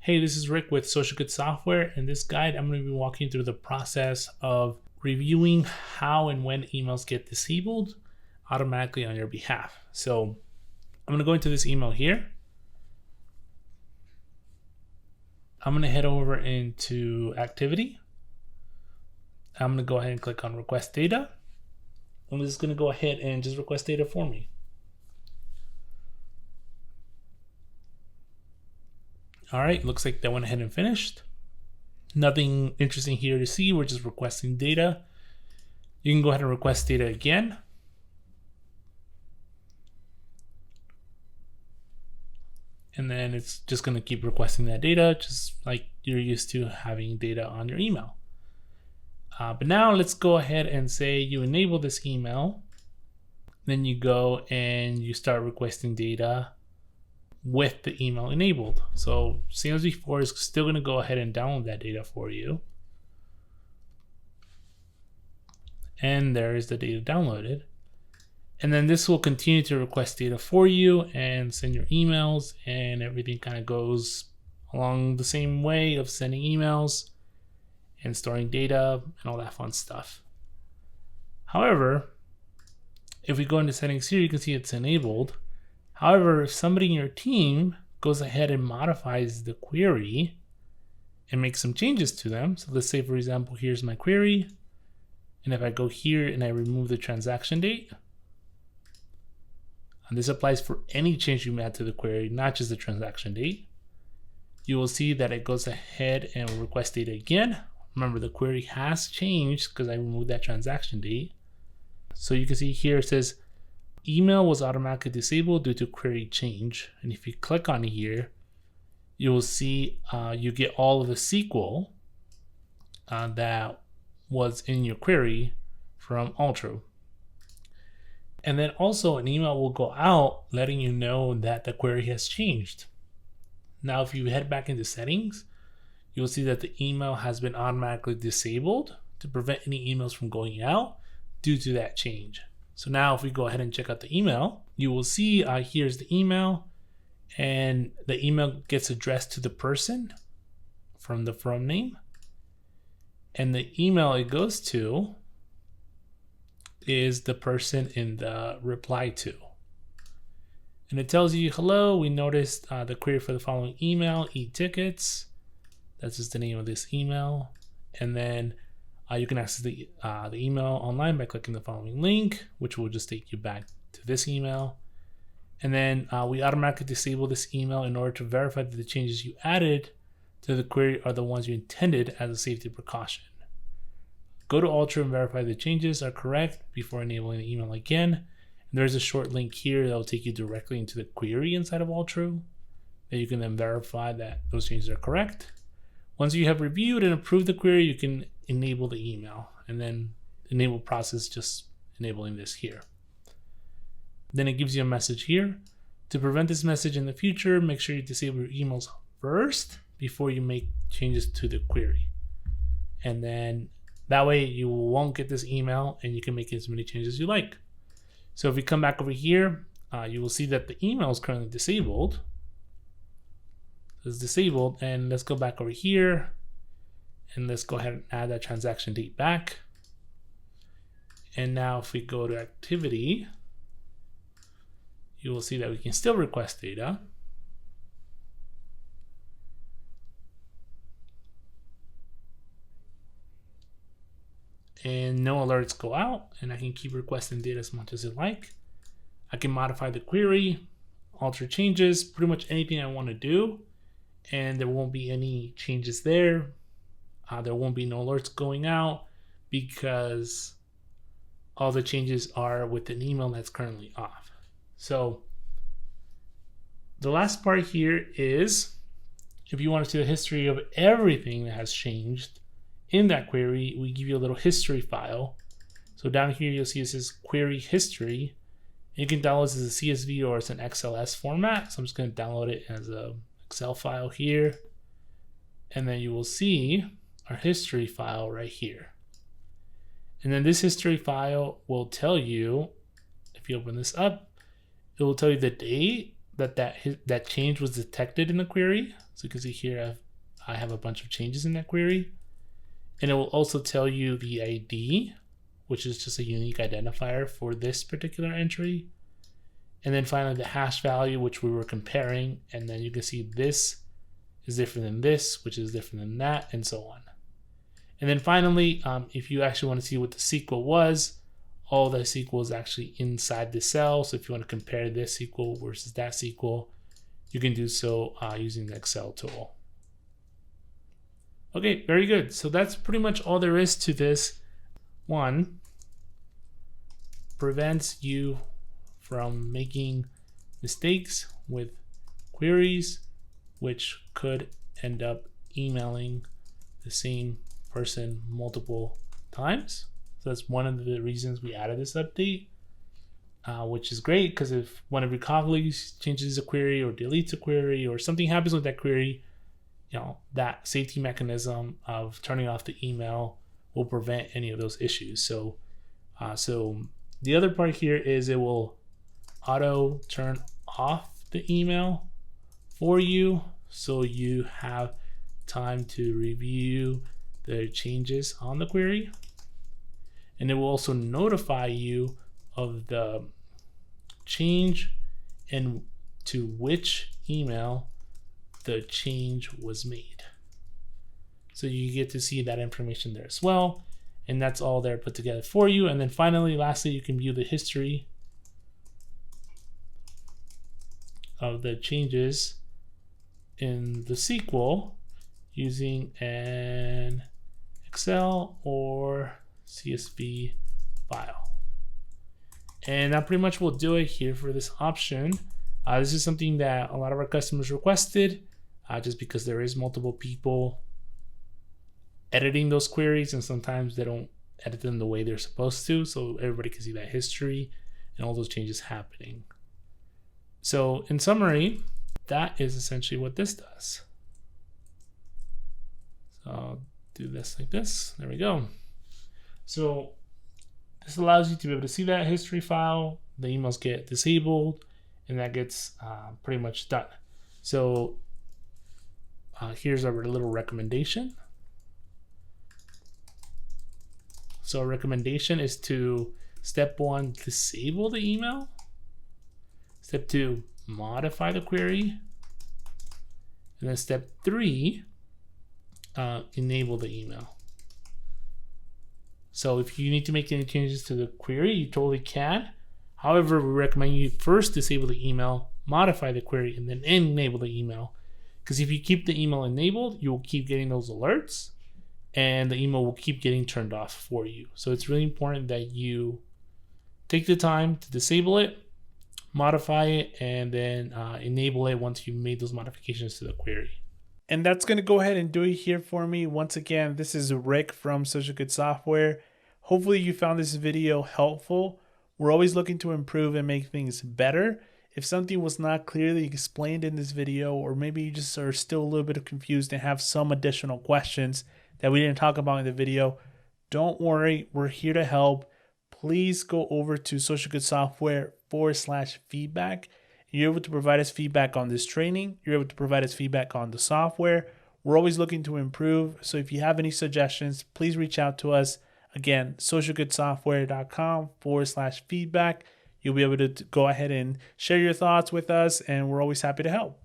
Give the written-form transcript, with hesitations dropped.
Hey, this is Rick with Social Good Software. In this guide, I'm going to be walking you through the process of reviewing how and when emails get disabled automatically on your behalf. So I'm going to go into this email here. I'm going to head over into Activity. I'm going to go ahead and click on Request Data. I'm just going to go ahead and just request data for me. All right, looks like that went ahead and finished. Nothing interesting here to see. We're just requesting data. You can go ahead and request data again. And then it's just going to keep requesting that data, just like you're used to having data on your email. But now let's go ahead and say you enable this email. Then you go and you start requesting data with the email enabled. So same as before, it's still going to go ahead and download that data for you. And there is the data downloaded. And then this will continue to request data for you and send your emails, and everything kind of goes along the same way of sending emails and storing data and all that fun stuff. However, if we go into settings here, you can see it's enabled. However, if somebody in your team goes ahead and modifies the query and makes some changes to them. So let's say, for example, here's my query. And if I go here and I remove the transaction date, and this applies for any change you made to the query, not just the transaction date, you will see that it goes ahead and will request data again. Remember, the query has changed because I removed that transaction date. So you can see here it says, email was automatically disabled due to query change. And if you click on here, you will see you get all of the SQL that was in your query from Altru. And then also an email will go out letting you know that the query has changed. Now, if you head back into settings, you'll see that the email has been automatically disabled to prevent any emails from going out due to that change. So now if we go ahead and check out the email, you will see here's the email, and the email gets addressed to the person from the from name. And the email it goes to is the person in the reply to. And it tells you, hello, we noticed the query for the following email, e-tickets. That's just the name of this email. And then you can access the email online by clicking the following link, which will just take you back to this email. And then we automatically disable this email in order to verify that the changes you added to the query are the ones you intended as a safety precaution. Go to Altru and verify the changes are correct before enabling the email again. And there's a short link here that will take you directly into the query inside of Altru that you can then verify that those changes are correct. Once you have reviewed and approved the query, you can enable the email, and then enable process just enabling this here. Then it gives you a message here. To prevent this message in the future, make sure you disable your emails first before you make changes to the query. And then that way you won't get this email and you can make as many changes as you like. So if we come back over here, you will see that the email is currently disabled. It's disabled, and let's go back over here and let's go ahead and add that transaction date back. And now if we go to activity, you will see that we can still request data. And no alerts go out, and I can keep requesting data as much as I like. I can modify the query, alter changes, pretty much anything I want to do, and there won't be any changes there. There won't be no alerts going out because all the changes are with an email that's currently off. So the last part here is if you want to see the history of everything that has changed in that query, we give you a little history file. So down here you'll see it says query history. You can download this as a CSV or as an XLS format. So I'm just going to download it as a Excel file here. And then you will see our history file right here. And then this history file will tell you, if you open this up, it will tell you the date that change was detected in the query. So you can see here I have a bunch of changes in that query. And it will also tell you the ID, which is just a unique identifier for this particular entry. And then finally the hash value, which we were comparing. And then you can see this is different than this, which is different than that, and so on. And then finally, if you actually want to see what the SQL was, all the SQL is actually inside the cell. So if you want to compare this SQL versus that SQL, you can do so using the Excel tool. Okay, very good. So that's pretty much all there is to this. One, prevents you from making mistakes with queries, which could end up emailing the same person multiple times. So that's one of the reasons we added this update, which is great because if one of your colleagues changes a query or deletes a query or something happens with that query, that safety mechanism of turning off the email will prevent any of those issues. So the other part here is it will auto turn off the email for you, so you have time to review the changes on the query. And it will also notify you of the change and to which email the change was made. So you get to see that information there as well. And that's all there put together for you. And then finally, lastly, you can view the history of the changes in the SQL using an Excel or CSV file. And that pretty much will do it here for this option. This is something that a lot of our customers requested just because there is multiple people editing those queries, and sometimes they don't edit them the way they're supposed to, so everybody can see that history and all those changes happening. So in summary, that is essentially what this does. So I'll do this like this. There we go. So this allows you to be able to see that history file, the emails get disabled, and that gets pretty much done. So here's our little recommendation. So a recommendation is to step 1, disable the email. Step 2, modify the query. And then step 3, enable the email. So if you need to make any changes to the query, you totally can. However, we recommend you first disable the email, modify the query, and then enable the email. Because if you keep the email enabled, you will keep getting those alerts, and the email will keep getting turned off for you. So it's really important that you take the time to disable it, modify it, and then enable it once you've made those modifications to the query. And that's going to go ahead and do it here for me. Once again, this is Rick from Social Good Software. Hopefully you found this video helpful. We're always looking to improve and make things better. If something was not clearly explained in this video, or maybe you just are still a little bit confused and have some additional questions that we didn't talk about in the video, don't worry, we're here to help. Please go over to socialgoodsoftware.com/feedback. You're able to provide us feedback on this training. You're able to provide us feedback on the software. We're always looking to improve. So if you have any suggestions, please reach out to us. Again, socialgoodsoftware.com/feedback. You'll be able to go ahead and share your thoughts with us, and we're always happy to help.